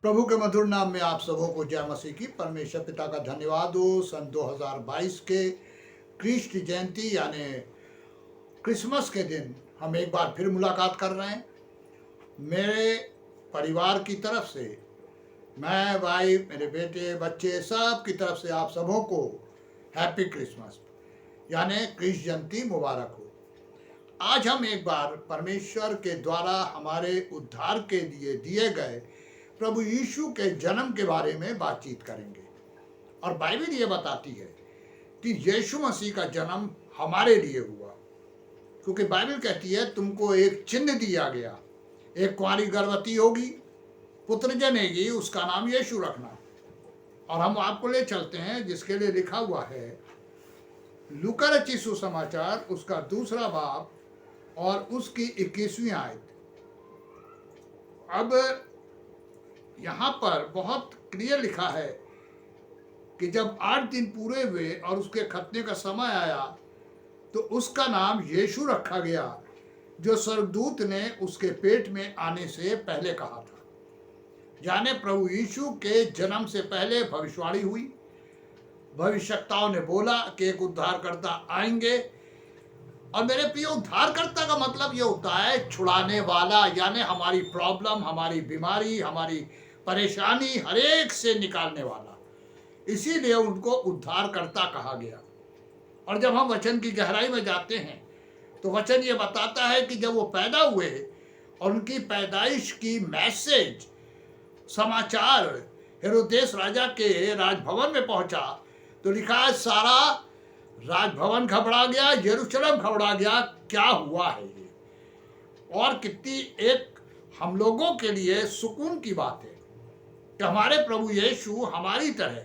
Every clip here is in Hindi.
प्रभु के मधुर नाम में आप सबों को जय मसीह की। परमेश्वर पिता का धन्यवाद हो। सन 2022 के क्रिस्ट जयंती यानी क्रिसमस के दिन हम एक बार फिर मुलाकात कर रहे हैं। मेरे परिवार की तरफ से, मैं, वाइफ, मेरे बेटे, बच्चे, सब की तरफ से आप सबों को हैप्पी क्रिसमस यानी क्रिस्ट जयंती मुबारक हो। आज हम एक बार परमेश्वर के द्वारा हमारे उद्धार के लिए दिए गए प्रभु यीशु के जन्म के बारे में बातचीत करेंगे। और बाइबल ये बताती है कि यीशु मसीह का जन्म हमारे लिए हुआ, क्योंकि बाइबल कहती है तुमको एक चिन्ह दिया गया, एक कुंवारी गर्भवती होगी, पुत्र जनेगी, उसका नाम यीशु रखना। और हम आपको ले चलते हैं जिसके लिए लिखा हुआ है लूका रचित सुसमाचार उसका 2 बाब और उसकी 21वीं आयत। अब यहाँ पर बहुत क्लियर लिखा है कि जब 8 दिन पूरे हुए और उसके खतने का समय आया तो उसका नाम यीशु रखा गया, जो स्वर्गदूत ने उसके पेट में आने से पहले कहा था। जाने प्रभु यीशु के जन्म से पहले भविष्यवाणी हुई। भविष्यवक्ताओं ने बोला कि एक उद्धारकर्ता आएंगे। और मेरे प्रिय, उद्धारकर्ता का मतलब ये होता है छुड़ाने वाला, यानी हमारी प्रॉब्लम, हमारी बीमारी, हमारी परेशानी हर एक से निकालने वाला। इसीलिए उनको उद्धारकर्ता कहा गया। और जब हम वचन की गहराई में जाते हैं तो वचन ये बताता है कि जब वो पैदा हुए और उनकी पैदाइश की मैसेज, समाचार हेरोदेस राजा के राजभवन में पहुंचा तो लिखा है सारा राजभवन घबरा गया, यरूशलेम घबरा गया, क्या हुआ है ये। और कितनी एक हम लोगों के लिए सुकून की बात है कि हमारे प्रभु यीशु हमारी तरह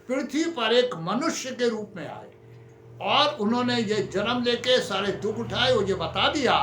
पृथ्वी पर एक मनुष्य के रूप में आए और उन्होंने ये जन्म लेके सारे दुख उठाए। वो ये बता दिया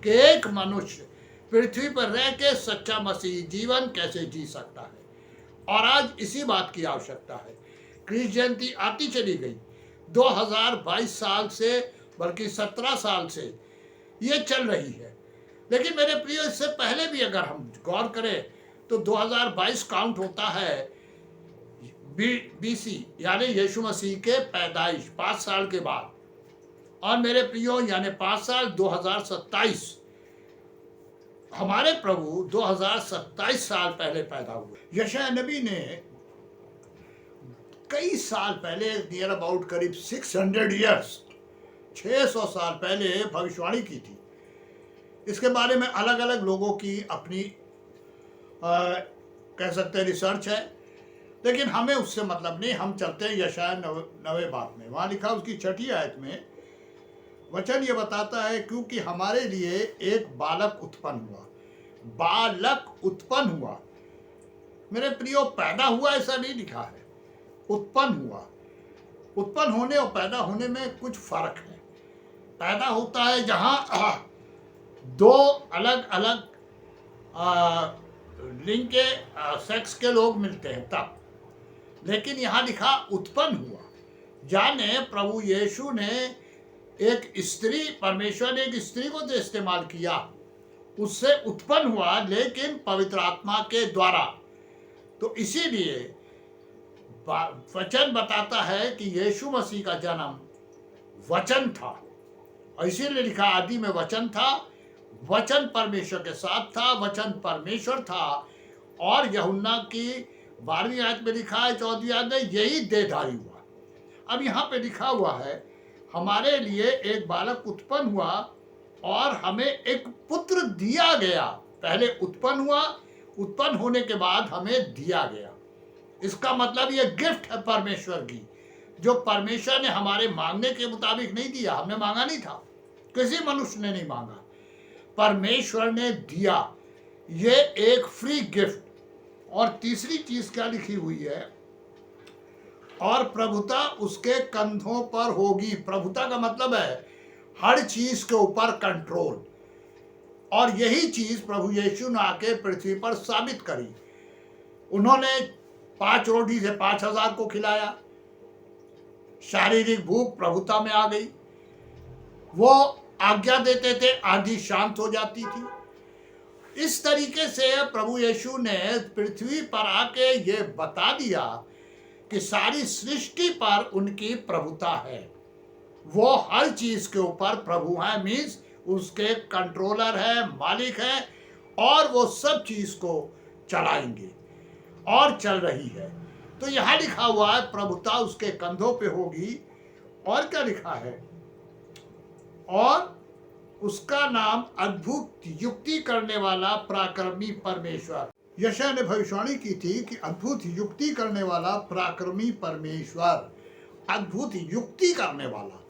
कि एक मनुष्य पृथ्वी पर रह के सच्चा मसीह जीवन कैसे जी सकता है। और आज इसी बात की आवश्यकता है। क्रिस्ट जयंती आती चली गई। 2022 साल से, बल्कि 17 साल से ये चल रही है। लेकिन मेरे प्रिय, इससे पहले भी अगर हम गौर करें तो 2022 काउंट होता है BC यानी यीशु मसीह के पैदाइश 5 साल के बाद। और मेरे प्रियो, यानी 5 साल 2027, हमारे प्रभु 2027 साल पहले पैदा हुए। यशायाह नबी ने कई साल पहले, नियर अबाउट करीब 600 ईयर्स, 600 साल पहले भविष्यवाणी की थी। इसके बारे में अलग अलग लोगों की अपनी कह सकते हैं रिसर्च है, लेकिन हमें उससे मतलब नहीं। हम चलते हैं यशायाह 9वें बाब में। वहाँ लिखा उसकी 6ठी आयत में वचन ये बताता है, क्योंकि हमारे लिए एक बालक उत्पन्न हुआ। बालक उत्पन्न हुआ, मेरे प्रियो, पैदा हुआ ऐसा नहीं लिखा है, उत्पन्न हुआ। उत्पन्न होने और पैदा होने में कुछ फर्क है। पैदा होता है जहाँ 2 अलग अलग लिंग के सेक्स के लोग मिलते हैं तब। लेकिन यहाँ लिखा उत्पन्न हुआ, जाने प्रभु यीशु ने एक स्त्री, परमेश्वर ने एक स्त्री को तो इस्तेमाल किया, उससे उत्पन्न हुआ, लेकिन पवित्र आत्मा के द्वारा। तो इसीलिए वचन बताता है कि यीशु मसीह का जन्म वचन था। और इसीलिए लिखा आदि में वचन था, वचन परमेश्वर के साथ था, वचन परमेश्वर था। और यूहन्ना की 12वीं आयत में लिखा है, 14वीं आयत में, यही देहधारी हुआ। अब यहाँ पे लिखा हुआ है हमारे लिए एक बालक उत्पन्न हुआ और हमें एक पुत्र दिया गया। पहले उत्पन्न हुआ, उत्पन्न होने के बाद हमें दिया गया। इसका मतलब ये गिफ्ट है परमेश्वर की, जो परमेश्वर ने हमारे मांगने के मुताबिक नहीं दिया। हमने मांगा नहीं था, किसी मनुष्य ने नहीं मांगा, परमेश्वर ने दिया। ये एक फ्री गिफ्ट। और तीसरी चीज क्या लिखी हुई है, और प्रभुता उसके कंधों पर होगी। प्रभुता का मतलब है हर चीज के ऊपर कंट्रोल। और यही चीज प्रभु यीशु ने आके पृथ्वी पर साबित करी। उन्होंने 5 रोटी से 5000 को खिलाया। शारीरिक भूख प्रभुता में आ गई। वो आज्ञा देते थे, आंधी शांत हो जाती थी। इस तरीके से प्रभु यीशु ने पृथ्वी पर आके ये बता दिया कि सारी सृष्टि पर उनकी प्रभुता है। वो हर चीज के ऊपर प्रभु है, मीन्स उसके कंट्रोलर है, मालिक है, और वो सब चीज को चलाएंगे और चल रही है। तो यहां लिखा हुआ है प्रभुता उसके कंधों पे होगी। और क्या लिखा है? और उसका नाम अद्भुत युक्ति करने वाला पराक्रमी परमेश्वर। यशायाह ने भविष्यवाणी की थी कि अद्भुत युक्ति करने वाला पराक्रमी परमेश्वर, अद्भुत युक्ति करने वाला,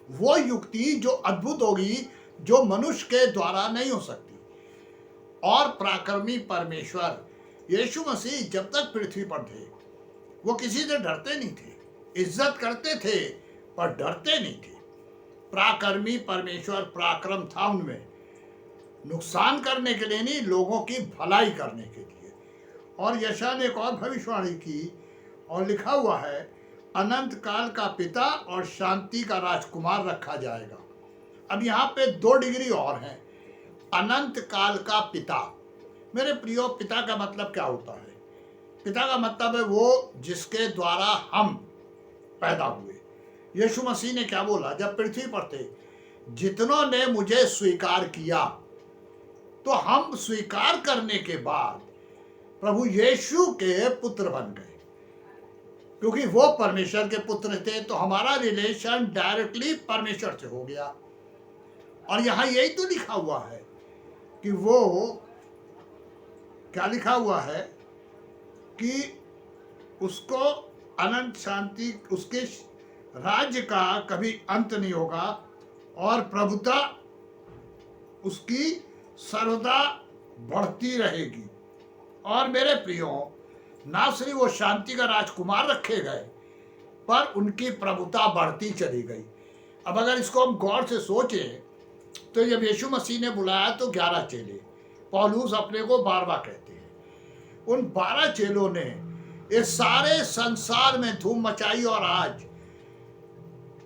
वो युक्ति जो अद्भुत होगी, जो मनुष्य के द्वारा नहीं हो सकती। और पराक्रमी परमेश्वर यीशु मसीह जब तक पृथ्वी पर थे वो किसी से डरते नहीं थे, इज्जत करते थे पर डरते नहीं थे। पराक्रमी परमेश्वर, पराक्रम था उनमें, नुकसान करने के लिए नहीं, लोगों की भलाई करने के लिए। और यशायाह ने एक और भविष्यवाणी की और लिखा हुआ है अनंत काल का पिता और शांति का राजकुमार रखा जाएगा। अब यहाँ पे 2 डिग्री और हैं। अनंत काल का पिता, मेरे प्रियो, पिता का मतलब क्या होता है? पिता का मतलब है वो जिसके द्वारा हम पैदा हुए। यीशु मसीह ने क्या बोला जब पृथ्वी पर थे? जितनों ने मुझे स्वीकार किया। तो हम स्वीकार करने के बाद प्रभु यीशु के पुत्र बन गए, क्योंकि वो परमेश्वर के पुत्र थे। तो हमारा रिलेशन डायरेक्टली परमेश्वर से हो गया। और यहाँ यही तो लिखा हुआ है कि वो क्या लिखा हुआ है कि उसको अनंत शांति, उसके राज्य का कभी अंत नहीं होगा और प्रभुता उसकी सर्वदा बढ़ती रहेगी। और मेरे प्रियो, ना सिर्फ वो शांति का राजकुमार रखे गए पर उनकी प्रभुता बढ़ती चली गई। अब अगर इसको हम गौर से सोचें तो जब यीशु मसीह ने बुलाया तो 11 चेले, पौलुस अपने को 12 कहते हैं, उन 12 चेलों ने इस सारे संसार में धूम मचाई। और आज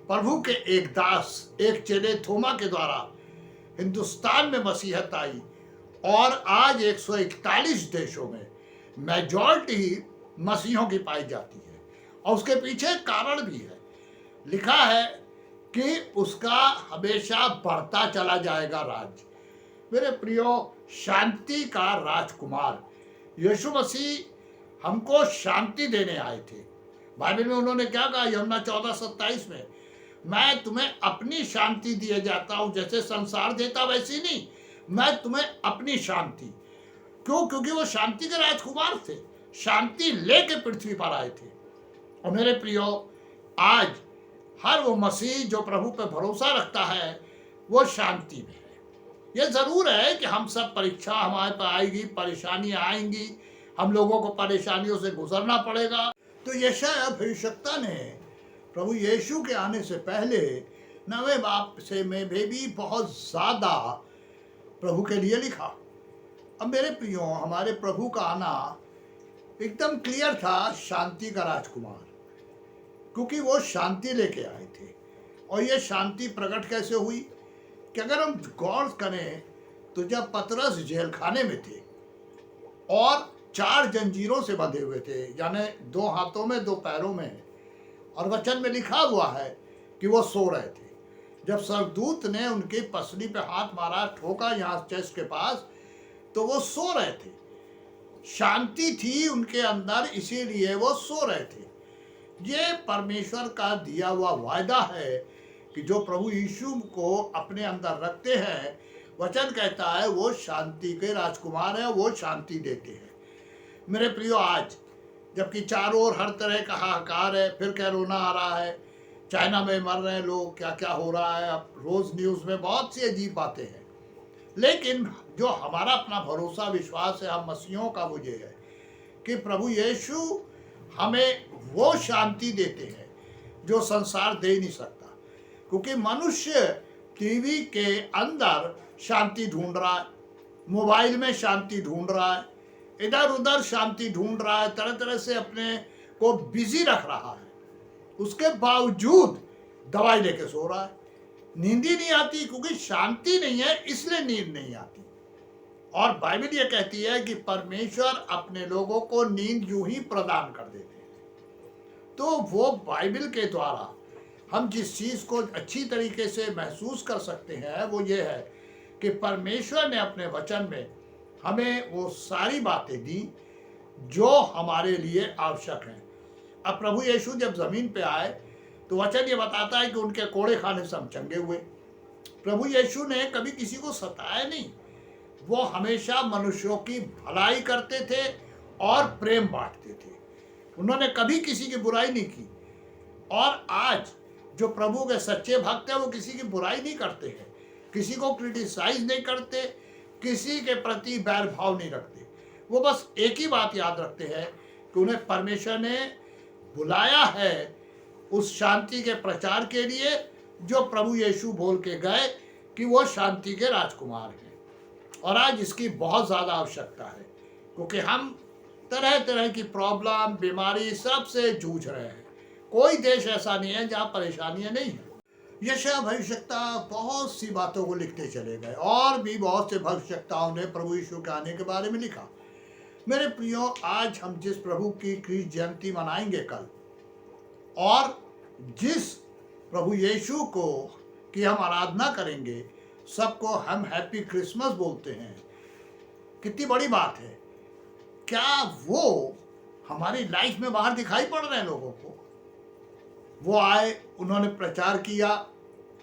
प्रभु के एक दास, एक चेले थोमा के द्वारा हिंदुस्तान में मसीहत आई और आज 141 देशों में मेजॉरिटी मसीहों की पाई जाती है। और उसके पीछे कारण भी है, लिखा है कि उसका हमेशा बढ़ता चला जाएगा राज्य। मेरे प्रियो, शांति का राजकुमार यीशु मसीह हमको शांति देने आए थे। बाइबल में उन्होंने क्या कहा? यूहन्ना 14:27 में, मैं तुम्हें अपनी शांति दिए जाता हूं, जैसे संसार देता वैसी नहीं, मैं तुम्हें अपनी शांति। क्यों? क्योंकि वो शांति के राजकुमार थे, शांति लेके पृथ्वी पर आए थे। और मेरे प्रियो, आज हर वो मसीह जो प्रभु पे भरोसा रखता है वो शांति में है। ये जरूर है कि हम सब परीक्षा हमारे पर आएगी, परेशानियां आएंगी, हम लोगों को परेशानियों से गुजरना पड़ेगा। तो यशायाह भविष्यवक्ता ने प्रभु यीशु के आने से पहले नवे बाप से में भी बहुत ज्यादा प्रभु के लिए लिखा। अब मेरे प्रियो, हमारे प्रभु का आना एकदम क्लियर था, शांति का राजकुमार, क्योंकि वो शांति लेके आए थे। और ये शांति प्रकट कैसे हुई कि अगर हम गौर करें तो जब पतरस जेल खाने में थे और 4 जंजीरों से बंधे हुए थे, यानी 2 हाथों में 2 पैरों में, और वचन में लिखा हुआ है कि वो सो रहे थे, जब स्वर्गदूत ने उनकी पसली पे हाथ मारा, ठोका यहाँ चेस्ट के पास, तो वो सो रहे थे। शांति थी उनके अंदर, इसीलिए वो सो रहे थे। ये परमेश्वर का दिया हुआ वायदा है कि जो प्रभु यीशु को अपने अंदर रखते हैं, वचन कहता है वो शांति के राजकुमार है, वो शांति देते हैं। मेरे प्रियो, आज जबकि चारों ओर हर तरह का हाहाकार है, फिर कोरोना आ रहा है, चाइना में मर रहे हैं लोग, क्या क्या हो रहा है, अब रोज न्यूज़ में बहुत सी अजीब बातें हैं, लेकिन जो हमारा अपना भरोसा विश्वास है हम मसीहों का, वो ये है कि प्रभु यीशु हमें वो शांति देते हैं जो संसार दे नहीं सकता। क्योंकि मनुष्य टीवी के अंदर शांति ढूंढ रहा है, मोबाइल में शांति ढूंढ रहा है, इधर उधर शांति ढूंढ रहा है, तरह तरह से अपने को बिजी रख रहा है, उसके बावजूद दवाई लेके सो रहा है, नींद ही नहीं आती, क्योंकि शांति नहीं है इसलिए नींद नहीं आती। और बाइबल ये कहती है कि परमेश्वर अपने लोगों को नींद यूं ही प्रदान कर देते हैं। तो वो बाइबल के द्वारा हम जिस चीज़ को अच्छी तरीके से महसूस कर सकते हैं वो ये है कि परमेश्वर ने अपने वचन में हमें वो सारी बातें दी जो हमारे लिए आवश्यक हैं। अब प्रभु यीशु जब ज़मीन पे आए तो वचन ये बताता है कि उनके कोड़े खाने से हम चंगे हुए। प्रभु यीशु ने कभी किसी को सताया नहीं, वो हमेशा मनुष्यों की भलाई करते थे और प्रेम बांटते थे। उन्होंने कभी किसी की बुराई नहीं की। और आज जो प्रभु के सच्चे भक्त हैं वो किसी की बुराई नहीं करते हैं, किसी को क्रिटिसाइज नहीं करते, किसी के प्रति बैर भाव नहीं रखते। वो बस एक ही बात याद रखते हैं कि उन्हें परमेश्वर ने बुलाया है उस शांति के प्रचार के लिए जो प्रभु यीशु बोल के गए कि वो शांति के राजकुमार हैं। और आज इसकी बहुत ज़्यादा आवश्यकता है क्योंकि हम तरह तरह की प्रॉब्लम, बीमारी सबसे जूझ रहे हैं। कोई देश ऐसा नहीं है जहाँ परेशानियाँ नहीं हैं। यशायाह भविष्यवक्ता बहुत सी बातों को लिखते चले गए और भी बहुत से भविष्यवक्ताओं ने प्रभु यीशु के आने के बारे में लिखा। मेरे प्रियो, आज हम जिस प्रभु की क्रिस्ट जयंती मनाएंगे कल, और जिस प्रभु यीशु को की हम आराधना करेंगे, सबको हम हैप्पी क्रिसमस बोलते हैं। कितनी बड़ी बात है। क्या वो हमारी लाइफ में बाहर दिखाई पड़ रहे हैं लोगों को? वो आए, उन्होंने प्रचार किया,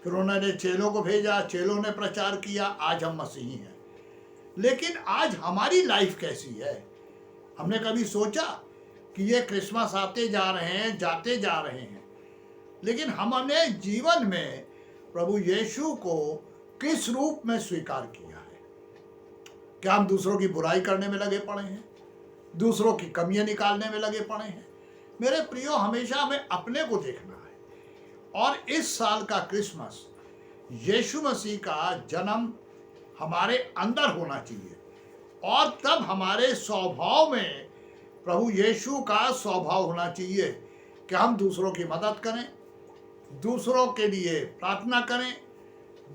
फिर उन्होंने चेलों को भेजा, चेलों ने प्रचार किया, आज हम मसीही हैं। लेकिन आज हमारी लाइफ कैसी है? हमने कभी सोचा कि ये क्रिसमस आते जा रहे हैं, जाते जा रहे हैं, लेकिन हमने जीवन में प्रभु यीशु को किस रूप में स्वीकार किया है? क्या हम दूसरों की बुराई करने में लगे पड़े हैं, दूसरों की कमियां निकालने में लगे पड़े हैं? मेरे प्रियो, हमेशा हमें अपने को देखना है। और इस साल का क्रिसमस यीशु मसीह का जन्म हमारे अंदर होना चाहिए, और तब हमारे स्वभाव में प्रभु यीशु का स्वभाव होना चाहिए कि हम दूसरों की मदद करें, दूसरों के लिए प्रार्थना करें,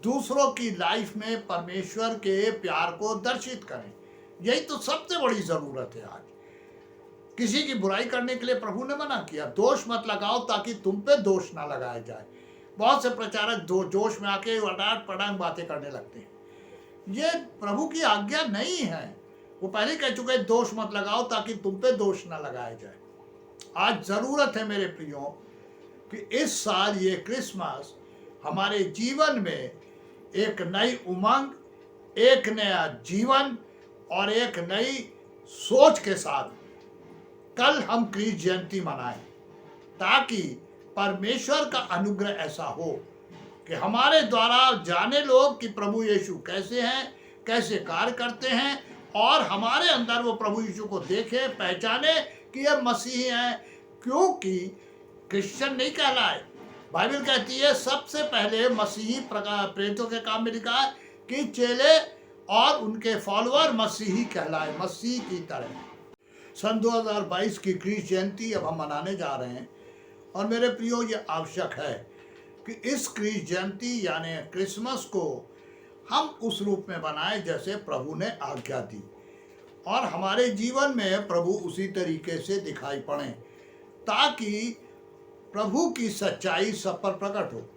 दूसरों की लाइफ में परमेश्वर के प्यार को दर्शित करें। यही तो सबसे बड़ी ज़रूरत है आज। किसी की बुराई करने के लिए प्रभु ने मना किया, दोष मत लगाओ ताकि तुम पे दोष ना लगाया जाए। बहुत से प्रचारक जोश में आके अडाट पटांग बातें करने लगते हैं। ये प्रभु की आज्ञा नहीं है। वो पहले कह चुके हैं, दोष मत लगाओ ताकि तुम पे दोष ना लगाया जाए। आज ज़रूरत है मेरे प्रियो कि इस साल ये क्रिसमस हमारे जीवन में एक नई उमंग, एक नया जीवन और एक नई सोच के साथ कल हम क्रिस्ट जयंती मनाएं, ताकि परमेश्वर का अनुग्रह ऐसा हो कि हमारे द्वारा जाने लोग कि प्रभु यीशु कैसे हैं, कैसे कार्य करते हैं, और हमारे अंदर वो प्रभु यीशु को देखे, पहचाने कि ये मसीह हैं। क्योंकि क्रिश्चियन नहीं कहलाए, बाइबल कहती है सबसे पहले मसीही प्रेरितों के काम में लिखा है कि चेले और उनके फॉलोअर मसीही कहलाए, मसीह की तरह। सन 2022 की क्रिस्ट जयंती अब हम मनाने जा रहे हैं, और मेरे प्रियो, ये आवश्यक है कि इस क्रिस्ट जयंती यानी क्रिसमस को हम उस रूप में बनाएं जैसे प्रभु ने आज्ञा दी, और हमारे जीवन में प्रभु उसी तरीके से दिखाई पड़े, ताकि प्रभु की सच्चाई सब पर प्रकट हो।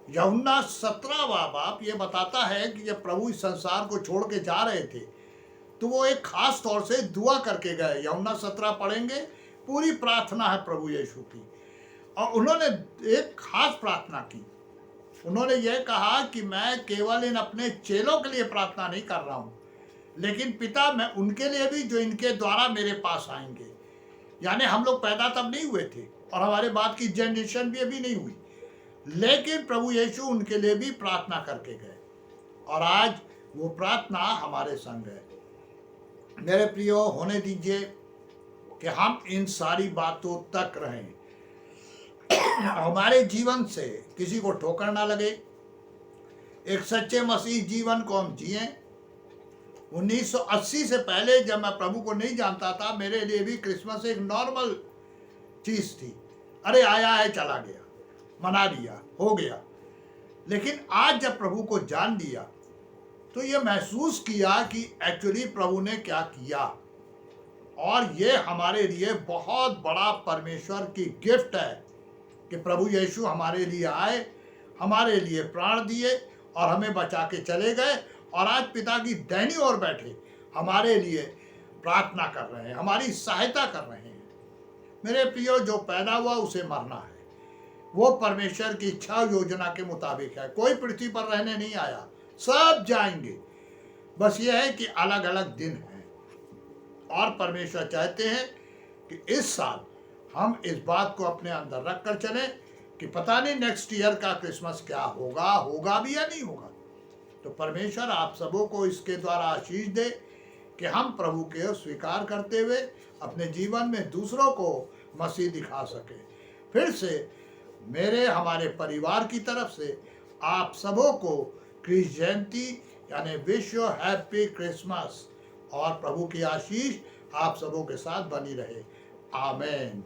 यूहन्ना 17वां बाब ये बताता है कि जब प्रभु इस संसार को छोड़ के जा रहे थे तो वो एक खास तौर से दुआ करके गए। यूहन्ना 17 पढ़ेंगे, पूरी प्रार्थना है प्रभु यीशु की, और उन्होंने एक खास प्रार्थना की। उन्होंने ये कहा कि मैं केवल इन अपने चेलों के लिए प्रार्थना नहीं कर रहा हूँ, लेकिन पिता, मैं उनके लिए भी जो इनके द्वारा मेरे पास आएंगे। यानी हम लोग पैदा तब नहीं हुए थे और हमारे बाद की जनरेशन भी अभी नहीं हुई, लेकिन प्रभु यीशु उनके लिए भी प्रार्थना करके गए, और आज वो प्रार्थना हमारे संग है। मेरे प्रियो, होने दीजिए कि हम इन सारी बातों तक रहें, हमारे जीवन से किसी को ठोकर ना लगे। एक सच्चे मसीह जीवन को हम जिए। 1980 से पहले जब मैं प्रभु को नहीं जानता था, मेरे लिए भी क्रिसमस एक नॉर्मल चीज़ थी। अरे आया है, चला गया, मना लिया, हो गया। लेकिन आज जब प्रभु को जान लिया तो ये महसूस किया कि एक्चुअली प्रभु ने क्या किया, और ये हमारे लिए बहुत बड़ा परमेश्वर की गिफ्ट है कि प्रभु यीशु हमारे लिए आए, हमारे लिए प्राण दिए और हमें बचा के चले गए, और आज पिता की दाहिनी ओर बैठे हमारे लिए प्रार्थना कर रहे हैं, हमारी सहायता कर रहे हैं। मेरे प्रियो, जो पैदा हुआ उसे मरना है, वो परमेश्वर की इच्छा योजना के मुताबिक है। कोई पृथ्वी पर रहने नहीं आया, सब जाएंगे। बस ये है कि अलग अलग दिन हैं, और परमेश्वर चाहते हैं कि इस साल हम इस बात को अपने अंदर रख कर चलें कि पता नहीं नेक्स्ट ईयर का क्रिसमस क्या होगा, होगा भी या नहीं होगा। तो परमेश्वर आप सबों को इसके द्वारा आशीष दे कि हम प्रभु के स्वीकार करते हुए अपने जीवन में दूसरों को मसीह दिखा सके। फिर से मेरे हमारे परिवार की तरफ से आप सबों को क्रिस जयंती यानी विश्व हैप्पी क्रिसमस, और प्रभु की आशीष आप सबों के साथ बनी रहे। आमेन।